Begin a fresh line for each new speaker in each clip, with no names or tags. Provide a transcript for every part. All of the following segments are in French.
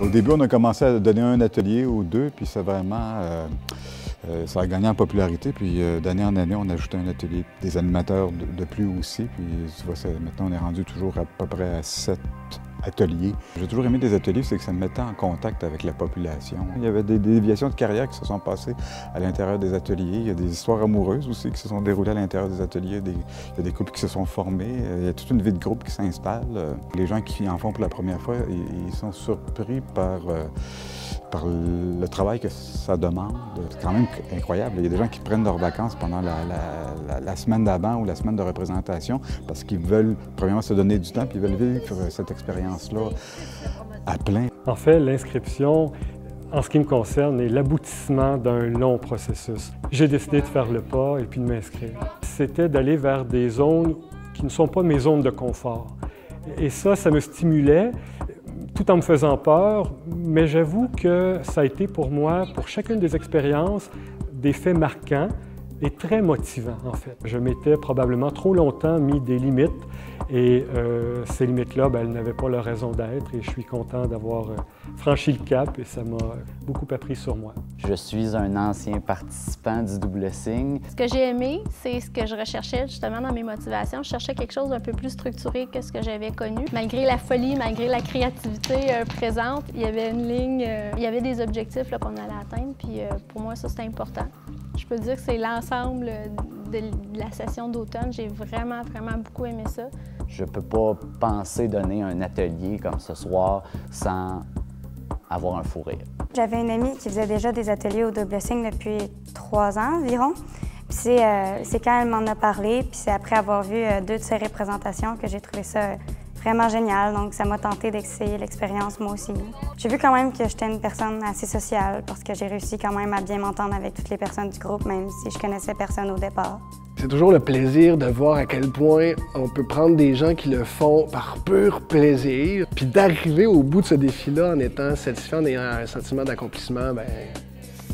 Au début, on a commencé à donner un atelier ou deux, puis ça vraiment, ça a gagné en popularité. Puis d'année en année, on a ajouté un atelier, des animateurs de plus aussi. Puis tu vois, maintenant, on est rendu toujours à peu près à 7 ateliers. J'ai toujours aimé des ateliers, c'est que ça me mettait en contact avec la population. Il y avait des déviations de carrière qui se sont passées à l'intérieur des ateliers. Il y a des histoires amoureuses aussi qui se sont déroulées à l'intérieur des ateliers. Il y a des couples qui se sont formés. Il y a toute une vie de groupe qui s'installe. Les gens qui en font pour la première fois, ils sont surpris par le travail que ça demande. C'est quand même incroyable. Il y a des gens qui prennent leurs vacances pendant la semaine d'avant ou la semaine de représentation parce qu'ils veulent, premièrement, se donner du temps puis ils veulent vivre cette expérience-là à plein.
En fait, l'inscription, en ce qui me concerne, est l'aboutissement d'un long processus. J'ai décidé de faire le pas et puis de m'inscrire. C'était d'aller vers des zones qui ne sont pas mes zones de confort. Et ça me stimulait, tout en me faisant peur, mais j'avoue que ça a été pour moi, pour chacune des expériences, des faits marquants et très motivants, en fait. Je m'étais probablement trop longtemps mis des limites et ces limites-là, elles n'avaient pas leur raison d'être et je suis content d'avoir franchi le cap et ça m'a beaucoup appris sur moi.
Je suis un ancien participant du Double Signe.
Ce que j'ai aimé, c'est ce que je recherchais justement dans mes motivations. Je cherchais quelque chose d'un peu plus structuré que ce que j'avais connu. Malgré la folie, malgré la créativité présente, il y avait une ligne, il y avait des objectifs qu'on allait atteindre, puis pour moi, ça, c'était important. Je peux dire que c'est l'ensemble de la session d'automne. J'ai vraiment beaucoup aimé ça.
Je peux pas penser donner un atelier comme ce soir sans avoir un fou rire.
J'avais une amie qui faisait déjà des ateliers au Double Signe depuis 3 ans environ. Puis c'est quand elle m'en a parlé, puis c'est après avoir vu 2 de ses représentations que j'ai trouvé ça vraiment génial. Donc ça m'a tenté d'essayer l'expérience moi aussi. J'ai vu quand même que j'étais une personne assez sociale parce que j'ai réussi quand même à bien m'entendre avec toutes les personnes du groupe, même si je connaissais personne au départ.
C'est toujours le plaisir de voir à quel point on peut prendre des gens qui le font par pur plaisir, puis d'arriver au bout de ce défi-là en étant satisfait, en ayant un sentiment d'accomplissement, bien,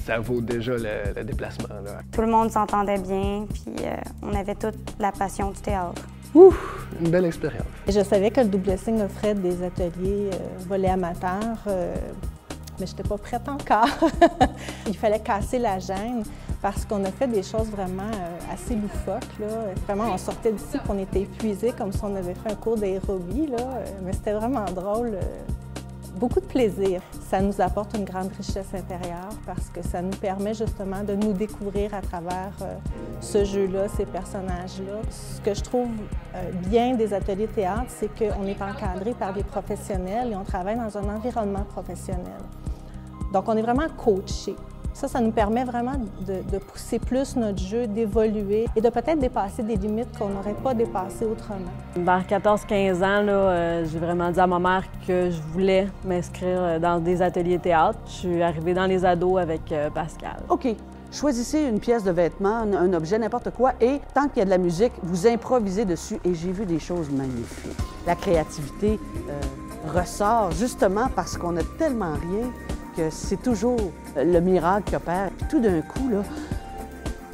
ça vaut déjà le déplacement, là.
Tout le monde s'entendait bien, puis on avait toute la passion du théâtre.
Ouf! Une belle expérience.
Je savais que le Double Signe offrait des ateliers volets amateurs, mais je n'étais pas prête encore. Il fallait casser la gêne parce qu'on a fait des choses vraiment assez loufoques, là. Vraiment, on sortait d'ici et on était épuisés comme si on avait fait un cours d'aérobie, là. Mais c'était vraiment drôle. Beaucoup de plaisir. Ça nous apporte une grande richesse intérieure parce que ça nous permet justement de nous découvrir à travers ce jeu-là, ces personnages-là. Ce que je trouve bien des ateliers théâtre, c'est qu'on est encadré par des professionnels et on travaille dans un environnement professionnel. Donc, on est vraiment coaché. Ça nous permet vraiment de pousser plus notre jeu, d'évoluer et de peut-être dépasser des limites qu'on n'aurait pas dépassées autrement.
Vers 14-15 ans, j'ai vraiment dit à ma mère que je voulais m'inscrire dans des ateliers théâtre. Je suis arrivée dans les ados avec Pascal.
OK. Choisissez une pièce de vêtement, un objet, n'importe quoi, et tant qu'il y a de la musique, vous improvisez dessus. Et j'ai vu des choses magnifiques. La créativité ressort justement parce qu'on a tellement rien que c'est toujours le miracle qui opère. Puis tout d'un coup, là,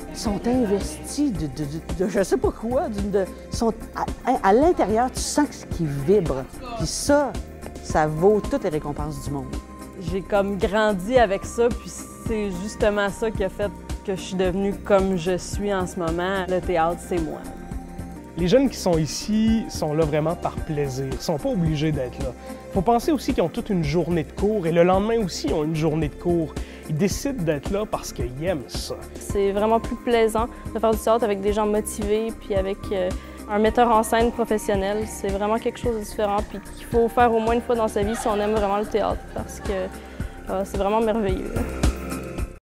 ils sont investis de je sais pas quoi, sont à l'intérieur, tu sens qu'ils vibrent. Puis ça vaut toutes les récompenses du monde.
J'ai comme grandi avec ça, puis c'est justement ça qui a fait que je suis devenue comme je suis en ce moment. Le théâtre, c'est moi.
Les jeunes qui sont ici sont là vraiment par plaisir, ils ne sont pas obligés d'être là. Il faut penser aussi qu'ils ont toute une journée de cours et le lendemain aussi, ils ont une journée de cours. Ils décident d'être là parce qu'ils aiment ça.
C'est vraiment plus plaisant de faire du théâtre avec des gens motivés puis avec un metteur en scène professionnel. C'est vraiment quelque chose de différent puis qu'il faut faire au moins une fois dans sa vie si on aime vraiment le théâtre parce que c'est vraiment merveilleux.